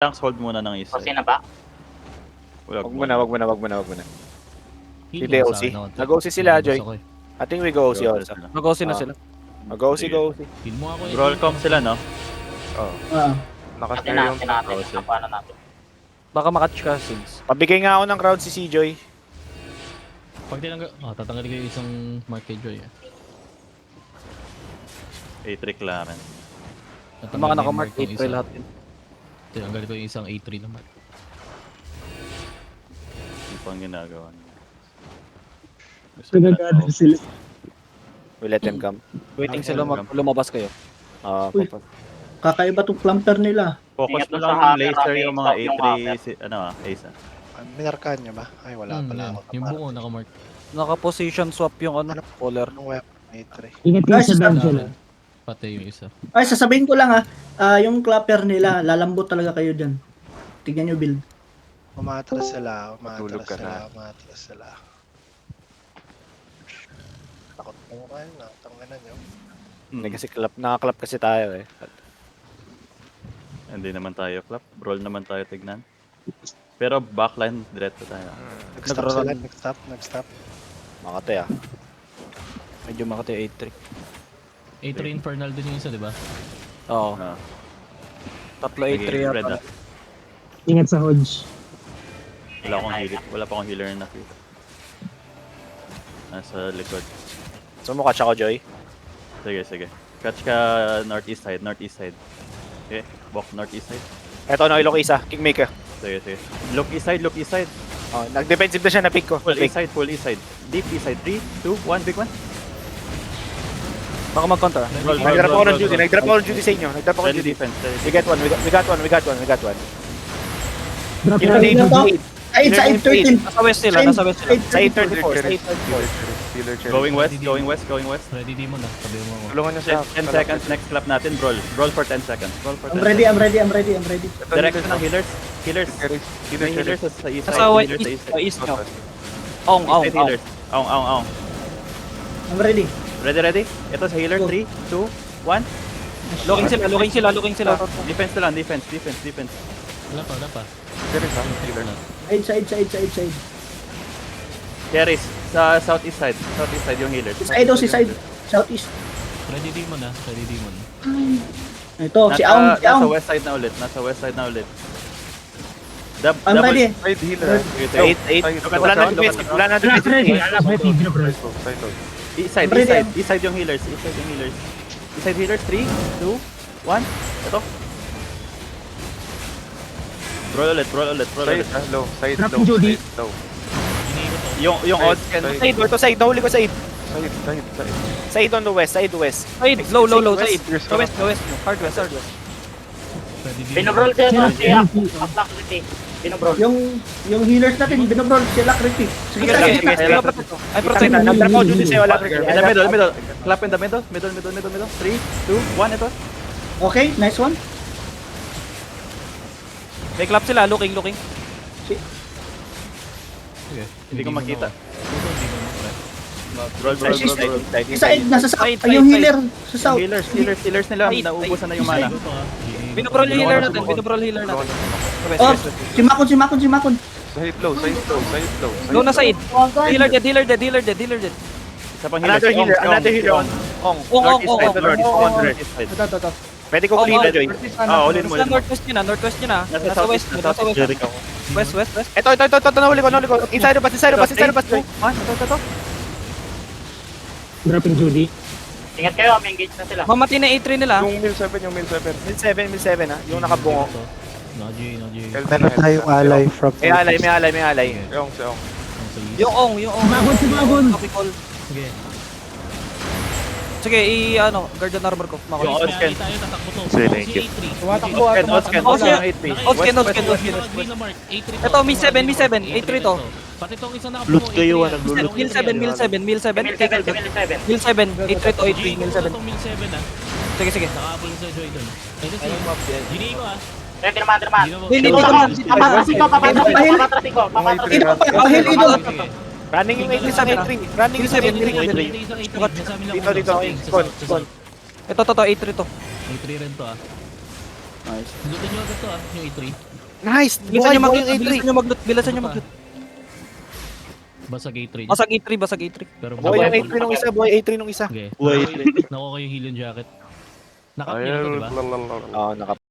Tanks hold muna ng isa. Kasi na ba? Wag Wag muna. Heal Hindi lang OC. sa akin ako. Nag-OC sila, Nalabas Joy. ako eh. I think we go OC also. Mag-OC na Ah. sila. Mag-OC, Sige. go OC. Heal mo ako eh. Roll comp sila, no? Oh. Natin natin. Ang paano natin. Baka makatch ka, Sigs. Pabigay nga ako ng crowd si C-Joy. Pag tinanggal, tatanggalin ko yung isang mark kay Joy. A-trick lang. Yung mga nakamark 8 try lahat yun. Tinanggalin ko yung isang A3 naman. Hindi pang ginagawa niya. Gusto Nagagana sila. We let them come. Waiting sila lumabas kayo. Uy. Kakaiba tong plumper nila. Focus Ingat mo lang lang sa yung hammer, laser Rami. yung mga Stop yung A3, hammer. Ace. Minarkahan niya ba? Ay, wala pala ako. Yung bungo nakamark. Naka-position swap yung ano, caller. Anong weapon? A3. Ingat kayo Ah, sa dungeon. Pati yung isa. Ay, sasabihin ko lang yung clapper nila, lalambot talaga kayo dyan. Tignan nyo build. Umatras sila. Matulog ka na. Umatras sila. Takot mo kayo. Natanganan nyo. Hindi kasi nakaklap kasi tayo eh. Hindi naman tayo clap. Roll naman tayo tignan. Pero backline, diretso tayo. Nag-stop sila. Nag-stop. Makate ah. Medyo makati 8-3. A3 Infernal din yung isa, di ba? Oo. Ah, Tatlo 8-3 red yata. ah. Ingat sa hodge. Wala pa akong healer na nakita. Nasa likod. So mo catch ako, Joy. Sige. Catch ka northeast side. Okay, walk northeast side. Eto, no, ilok isa. Kingmaker. Sige. Look east side. Oh, nag-defensive na siya na pick ko. Full east side. Deep east side. 3, 2, 1, big one. Baka mag-counter. Nag-drop ako ng duty. Nag-drop ako ng duty sa inyo. Nag-drop ako ng Ready duty. defense. We got one. Drop Kill na na ito. Side, side 13. Nasa west sila. Sa 834. Going west. Ready demon ah. Sabi mo ako. Tulungan niyo siya. 10 seconds, next clap natin. Roll for 10 seconds. I'm ready. Direction ng healers. May healers sa east side. Nasa Healers sa east east side. nyo. Ong. East side healers. Aong. I'm ready. Ready? Ito sa healer. 3, 2, 1. Looking sila. Defense na lang. Defense. Wala pa. Side. Carries. Sa southeast side yung healers. Side. Southeast. Ready demon ah. Ready demon. Ito, si Aung. Nasa west side na ulit. I'm ready. Wala na defensive. East side yung healers. East side healers. 3, 2, 1. Ito. Roll ulit. Drop yung Judy. Yung odds can... Side. Nahuli ko side. Side on the west. Side, low. Side. West. Hard west. Ready demon. Binobrol siya no? Siya. Attack city. Binobrol. Yung healers natin, binobrol sila critic. Sige. Ay, protect. Nag-drop ako duty sa'yo. Wala In the middle. Clap in the middle. 3, 2, 1. Ito. Okay, nice one. May clap sila. Looking. Sige. Hindi ko makita. Roll. Side, nasa south. Side, Ay, yung side. healer sa south. Healers nila. Nauubusan na yung mana. Binobrol yung healer natin. West. Oh, si Makon. Go na side. Healer dead. Isa pang Another healer on. Ong. Northeast side. Ito. Pwede ko kulita, Joy. Ulin mo. Nasa northwest nyo na. Nasa west. West. Ito. Nahuli ko. Inside of us. 3, 2, 1. Ito. Dropping Judy. Ingat kayo, may engage na sila. Mamati na A3 nila. Mil 7 ah. Yung nakabungo. Naji. Meron tayong ally from... May alay. Yung ong. Magon. Copy call. Sige. Sige, guard yung armor ko. Yung Makon. odds can. Tayo tatakbo to. Sige, Si A3. Odds can. Ito, Mi 7. A3 to. Pati tong isang nakapungo. Loot kayo, nag-loot. Mil 7. Mil 7. Mil 7. A3 to A3. Mil 7. Mil 7 ah. Sige. Nakahabol sa Joy doon. Ito si Gini ko ah. Tinaman. Hindi Dito ko naman. naman. Papatrasik ko. Pahil ito. Running yung 8 sa 3. Running yung 7. Dito. Con. Ito, A3 to. A3 rin to ah. Nice. Lutin nyo agad to ah, yung A3. Nice! Bilisan nyo mag-loot, yung A3. bilisan nyo mag-loot, bilisan nyo mag-loot. Basag A3. Basag A3, basag A3. Pero Buhay yung A3 nung isa, buhay A3 nung isa. Okay. Buhay Nakuha ko yung healing jacket. Naka-clear to, di ba? Oo, naka